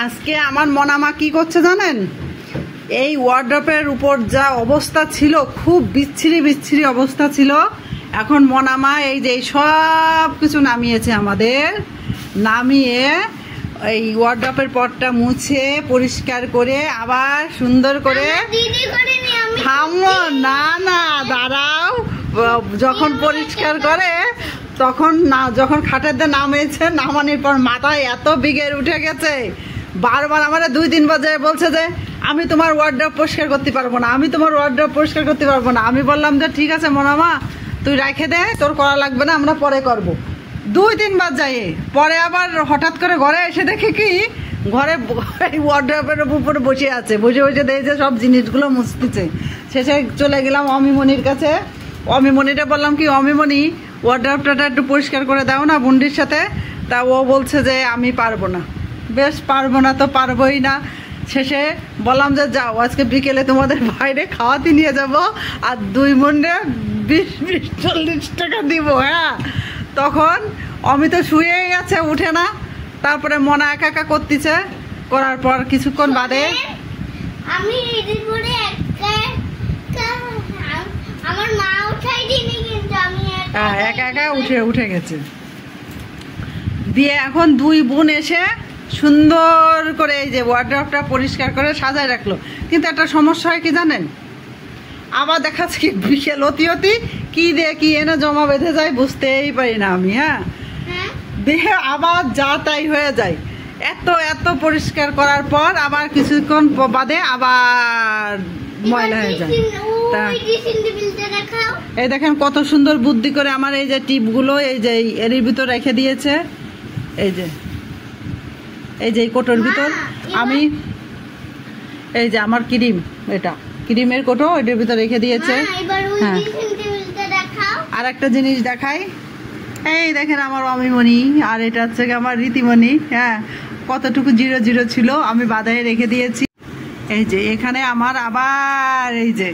আজকে আমার মনামা কি করছে জানেন? এই ওয়ার্ড্রপের উপর যা অবস্থা ছিল, খুব বিচ্ছিরি অবস্থা ছিল। এখন মনামা এই যে সব কিছু নামিয়েছে, আমাদের নামিয়ে এই ওয়ার্ড্রপের পটটা মুছে পরিষ্কার করে আবার সুন্দর করে থামো না না দাঁড়াও, যখন পরিষ্কার করে তখন না, যখন খাটের দিয়ে নামেছে, নামানোর পর মাথায় এত বিগের উঠে গেছে, বারবার আমার 2-3 বাজে বলছে যে আমি তোমার ওয়ার্ড্রপ পরিষ্কার করতে পারবো না, আমি তোমার ওয়ার্ড্রপ পরিষ্কার করতে পারবো না। আমি বললাম যে ঠিক আছে মনামা, তুই রেখে দে, তোর করা লাগবে না, আমরা পরে করব। 2-3 বার যাই, পরে আবার হঠাৎ করে ঘরে এসে দেখি কি ঘরে ওয়ার্ড্রপের উপরে বসে আছে, বসে বসে দেখছে সব জিনিসগুলো মুছতেছে। শেষে চলে গেলাম অমিমনির কাছে। অমিমনিটা বললাম কি, অমিমনি ওয়ার্ড্রপটা একটু পরিষ্কার করে দাও না বুন্ডির সাথে। তা ও বলছে যে আমি পারবো না। বেশ, পারবো না তো পারবোই না। শেষে বললাম যে যাও, আজকে বিকেলে তোমাদের বাইরে খাওয়াতে নিয়ে যাব, আর 2 মুন্ডে 20-40 টাকা দিব। হ্যাঁ, তখন অমি তো শুয়েই গেছে, উঠে না। তারপরে মনা একা একা করতেছে, করার পর কিছুক্ষণ বাদে আমি আমার মা উঠাই দিনি, কিন্তু আমি একা একা উঠে গেছে। দিয়ে এখন 2 বোন এসে সুন্দর করে এই যে ওয়ার্ড্রপটা পরিষ্কার করে সাজায় রাখলো। কিন্তু একটা সমস্যা হয় কি জানেন, আবার দেখাচ্ছে কি বিকেল অতি কি দিয়ে কি এনে জমা বেঁধে যায়, বুঝতেই পারি না আমি। হ্যাঁ, দেহে আবার যা তাই হয়ে যায়। এত পরিষ্কার করার পর আবার কিছুক্ষণ বাদে আবার ময়লা হয়ে যায়। এই দেখেন কত সুন্দর বুদ্ধি করে আমার এই যে টিপগুলো এই যে এর ভিতর রেখে দিয়েছে। এই যে এই কোটোর ভিতর আমি এই যে আমার ক্রিম, এটা ক্রিমের কোটো, এটার ভিতর রেখে দিয়েছে। হ্যাঁ, আর একটা জিনিস দেখাই, এই দেখেন আমার অমিমনি, আর এটা হচ্ছে আমার রীতিমণি। হ্যাঁ, কতটুকু 0 ছিল আমি বাধায় রেখে দিয়েছি। এই যে এখানে আমার আবার এই যে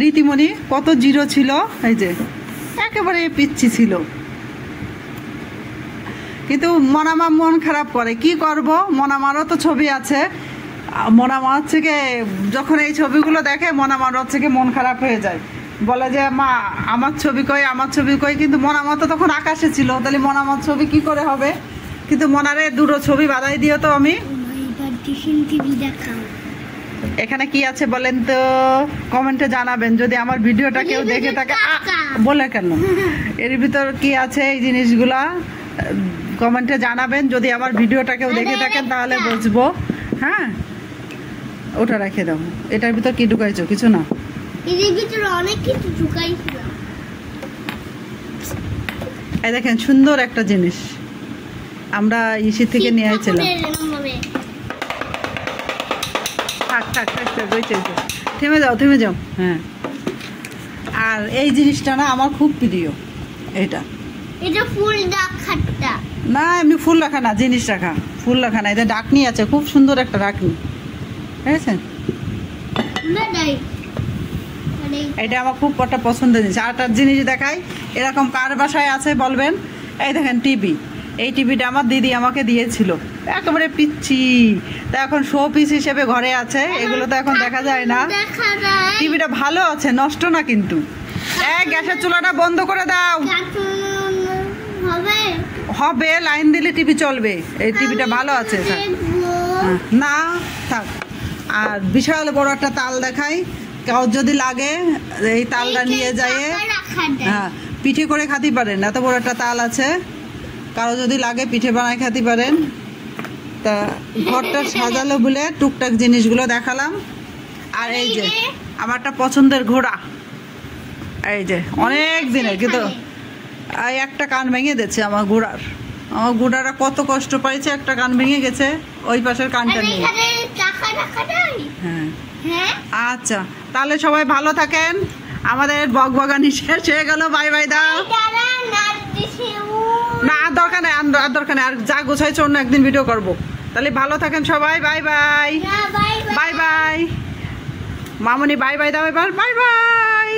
রীতিমণি কত 0 ছিল, এই যে একেবারে পিচ্ছি ছিল। কিন্তু মনামা মন খারাপ করে, কি করব, মনামারও তো ছবি আছে। মনামা হচ্ছে কি যখন এই ছবিগুলো দেখে মনামার হচ্ছে কি মন খারাপ হয়ে যায়, বলে যে মা আমার ছবি কই। কিন্তু মনামা তো তখন আকাশে ছিল, তাহলে মনামার ছবি কি করে হবে? কিন্তু মনারে 2 ছবি বাঁধাই দিও তো। আমি এখানে কি আছে বলেন তো, কমেন্টে জানাবেন যদি আমার ভিডিওটা কেউ দেখে থাকে। বলে কেন, এর ভিতর কি আছে এই জিনিসগুলা কমেন্টে জানাবেন। যদি আমার ভিডিওটা কেউ দেখে থাকেন তাহলে বুঝবো। হ্যাঁ, ওটা রেখে দাও। এটার ভিতর কি ঢুকাইছো? কিছু না, এর ভিতরে অনেক কিছু ঢুকাইছিল। এই দেখেন সুন্দর একটা জিনিস আমরা ইসি থেকে নিয়ে আইছিলাম। থাক থেমে যাও। হ্যাঁ, আর এই জিনিসটা না আমার খুব প্রিয়। এটা ফুল রাখা না, এমনি ফুল রাখা না, জিনিস রাখা, ফুল রাখা না। এটা ডাকনি আছে, খুব সুন্দর একটা ডাকনি, বুঝেছেন? এটা আমার খুব একটা পছন্দের জিনিস। আরেকটা জিনিস দেখাই, এরকম কার বাসায় আছে বলবেন? এই দেখেন টিভি, এই টিভিটা আমার দিদি আমাকে দিয়েছিল, একেবারে পিচ্ছি। তা এখন শো পিস হিসেবে ঘরে আছে, এগুলো তো এখন দেখা যায় না। টিভিটা ভালো আছে, নষ্ট না কিন্তু। গ্যাসের চুলাটা বন্ধ করে দাও। হবে, লাইন দিলে টিভি চলবে। এই টিভিটা ভালো আছে না, থাক। আর বিশাল বড় একটা তাল দেখাই, কেউ যদি লাগে এই তালটা নিয়ে যায়, হ্যাঁ পিঠে করে খাতে পারেন। এত বড় একটা তাল আছে, কারো যদি লাগে পিঠে বানায় খেতে পারেন। তা ঘরটা সাজালো বলে টুকটাক জিনিসগুলো দেখালাম। আর এই যে আমার একটা পছন্দের ঘোড়া, এই যে অনেক দিনের, কিন্তু এই একটা কান ভেঙে দিচ্ছে আমার ঘোড়ারা কত কষ্ট পাইছে, একটা কান ভেঙে গেছে, ওই পাশের কানটা নেই। হ্যাঁ, আচ্ছা তাহলে সবাই ভালো থাকেন। আমাদের বকবগানি শেষ হয়ে গেল। বাই বাই দাও। না আর দরকার নেই, আর যা গোছাইছে অন্য একদিন ভিডিও করব। তাহলে ভালো থাকেন সবাই। Bye bye. মামনি বাই বাই দাও এবার। Bye by.